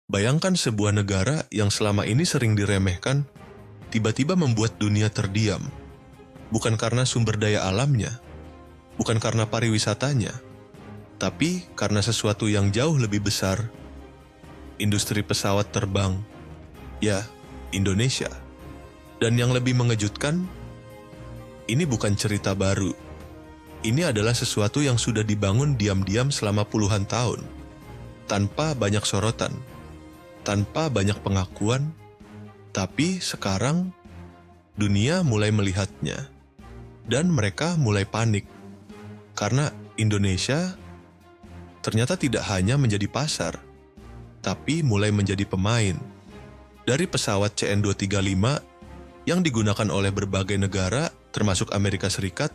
Bayangkan sebuah negara yang selama ini sering diremehkan, tiba-tiba membuat dunia terdiam. Bukan karena sumber daya alamnya, bukan karena pariwisatanya, tapi karena sesuatu yang jauh lebih besar, industri pesawat terbang, ya, Indonesia. Dan yang lebih mengejutkan, ini bukan cerita baru. Ini adalah sesuatu yang sudah dibangun diam-diam selama puluhan tahun, tanpa banyak sorotan, tanpa banyak pengakuan, tapi sekarang dunia mulai melihatnya, dan mereka mulai panik, karena Indonesia ternyata tidak hanya menjadi pasar, tapi mulai menjadi pemain. Dari pesawat CN-235 yang digunakan oleh berbagai negara, termasuk Amerika Serikat,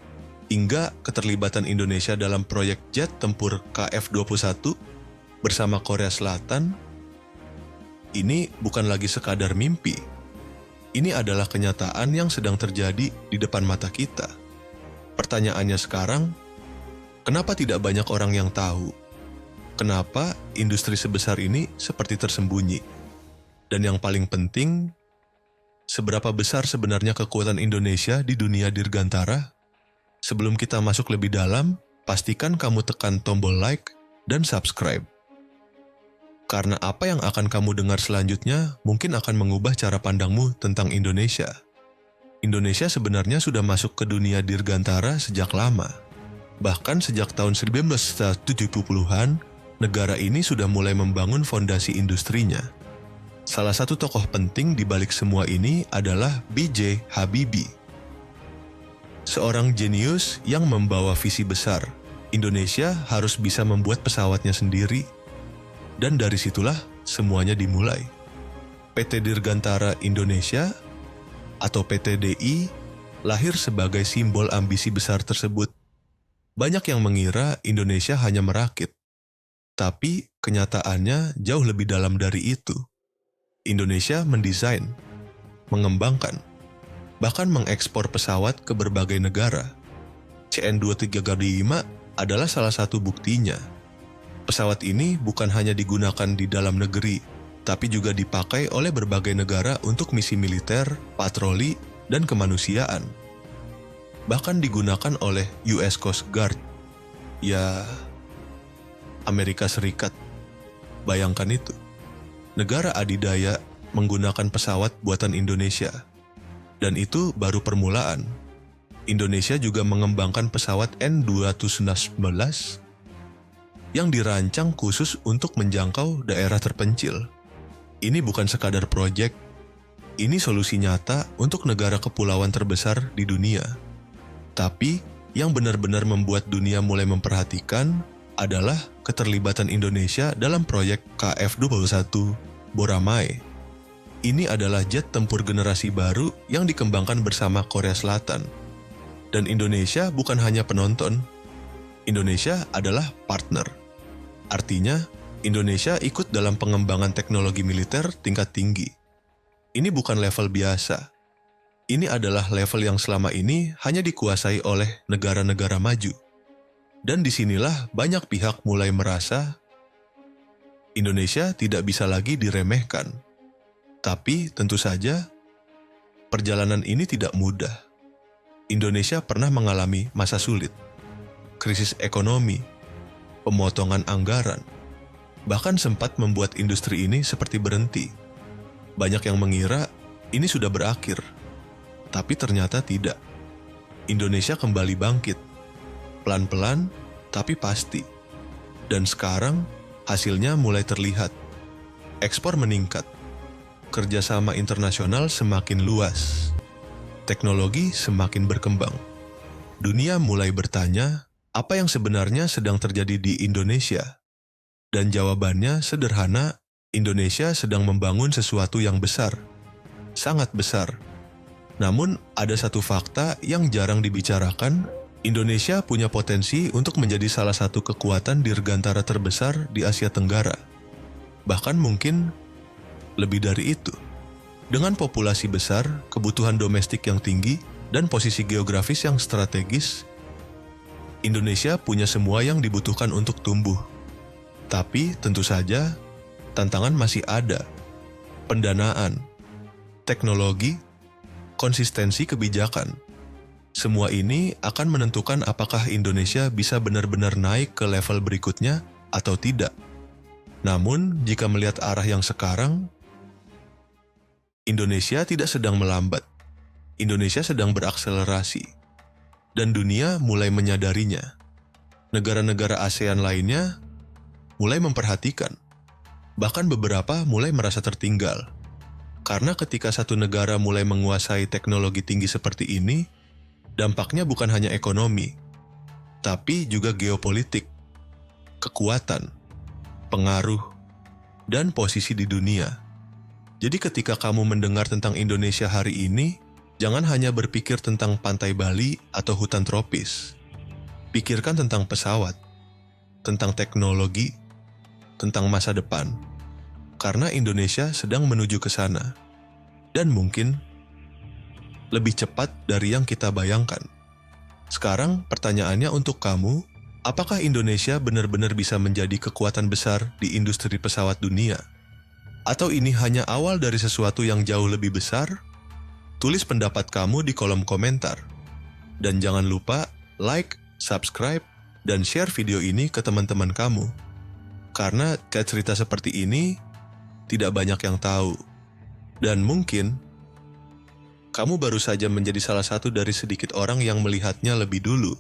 hingga keterlibatan Indonesia dalam proyek jet tempur KF-21 bersama Korea Selatan, ini bukan lagi sekadar mimpi. Ini adalah kenyataan yang sedang terjadi di depan mata kita. Pertanyaannya sekarang, kenapa tidak banyak orang yang tahu? Kenapa industri sebesar ini seperti tersembunyi? Dan yang paling penting, seberapa besar sebenarnya kekuatan Indonesia di dunia dirgantara? Sebelum kita masuk lebih dalam, pastikan kamu tekan tombol like dan subscribe. Karena apa yang akan kamu dengar selanjutnya mungkin akan mengubah cara pandangmu tentang Indonesia. Indonesia sebenarnya sudah masuk ke dunia dirgantara sejak lama. Bahkan sejak tahun 1970-an, negara ini sudah mulai membangun fondasi industrinya. Salah satu tokoh penting di balik semua ini adalah B.J. Habibie. Seorang jenius yang membawa visi besar. Indonesia harus bisa membuat pesawatnya sendiri. Dan dari situlah semuanya dimulai. PT Dirgantara Indonesia atau PT-DI lahir sebagai simbol ambisi besar tersebut. Banyak yang mengira Indonesia hanya merakit. Tapi kenyataannya jauh lebih dalam dari itu. Indonesia mendesain, mengembangkan, bahkan mengekspor pesawat ke berbagai negara. CN-235 adalah salah satu buktinya. Pesawat ini bukan hanya digunakan di dalam negeri, tapi juga dipakai oleh berbagai negara untuk misi militer, patroli, dan kemanusiaan. Bahkan digunakan oleh US Coast Guard, ya, Amerika Serikat. Bayangkan itu. Negara adidaya menggunakan pesawat buatan Indonesia. Dan itu baru permulaan. Indonesia juga mengembangkan pesawat N-219 yang dirancang khusus untuk menjangkau daerah terpencil. Ini bukan sekadar proyek, ini solusi nyata untuk negara kepulauan terbesar di dunia. Tapi yang benar-benar membuat dunia mulai memperhatikan adalah keterlibatan Indonesia dalam proyek KF-21 Boramae. Ini adalah jet tempur generasi baru yang dikembangkan bersama Korea Selatan. Dan Indonesia bukan hanya penonton, Indonesia adalah partner. Artinya, Indonesia ikut dalam pengembangan teknologi militer tingkat tinggi. Ini bukan level biasa. Ini adalah level yang selama ini hanya dikuasai oleh negara-negara maju. Dan disinilah banyak pihak mulai merasa Indonesia tidak bisa lagi diremehkan. Tapi tentu saja, perjalanan ini tidak mudah. Indonesia pernah mengalami masa sulit, krisis ekonomi, pemotongan anggaran, bahkan sempat membuat industri ini seperti berhenti. Banyak yang mengira ini sudah berakhir, tapi ternyata tidak. Indonesia kembali bangkit, pelan-pelan tapi pasti. Dan sekarang hasilnya mulai terlihat. Ekspor meningkat, kerjasama internasional semakin luas, teknologi semakin berkembang. Dunia mulai bertanya, apa yang sebenarnya sedang terjadi di Indonesia? Dan jawabannya sederhana, Indonesia sedang membangun sesuatu yang besar, sangat besar. Namun ada satu fakta yang jarang dibicarakan, Indonesia punya potensi untuk menjadi salah satu kekuatan dirgantara terbesar di Asia Tenggara. Bahkan mungkin lebih dari itu. Dengan populasi besar, kebutuhan domestik yang tinggi, dan posisi geografis yang strategis, Indonesia punya semua yang dibutuhkan untuk tumbuh. Tapi tentu saja, Tantangan masih ada. Pendanaan, teknologi, konsistensi kebijakan. Semua ini akan menentukan apakah Indonesia bisa benar-benar naik ke level berikutnya atau tidak. Namun, jika melihat arah yang sekarang, Indonesia tidak sedang melambat. Indonesia sedang berakselerasi. Dan dunia mulai menyadarinya. Negara-negara ASEAN lainnya mulai memperhatikan. Bahkan beberapa mulai merasa tertinggal. Karena ketika satu negara mulai menguasai teknologi tinggi seperti ini, dampaknya bukan hanya ekonomi, tapi juga geopolitik, kekuatan, pengaruh, dan posisi di dunia. Jadi ketika kamu mendengar tentang Indonesia hari ini, jangan hanya berpikir tentang pantai Bali atau hutan tropis. Pikirkan tentang pesawat, tentang teknologi, tentang masa depan. Karena Indonesia sedang menuju ke sana. Dan mungkin lebih cepat dari yang kita bayangkan. Sekarang pertanyaannya untuk kamu, apakah Indonesia benar-benar bisa menjadi kekuatan besar di industri pesawat dunia? Atau ini hanya awal dari sesuatu yang jauh lebih besar? Tulis pendapat kamu di kolom komentar. Dan jangan lupa like, subscribe, dan share video ini ke teman-teman kamu. Karena kayak cerita seperti ini, tidak banyak yang tahu. Dan mungkin, kamu baru saja menjadi salah satu dari sedikit orang yang melihatnya lebih dulu.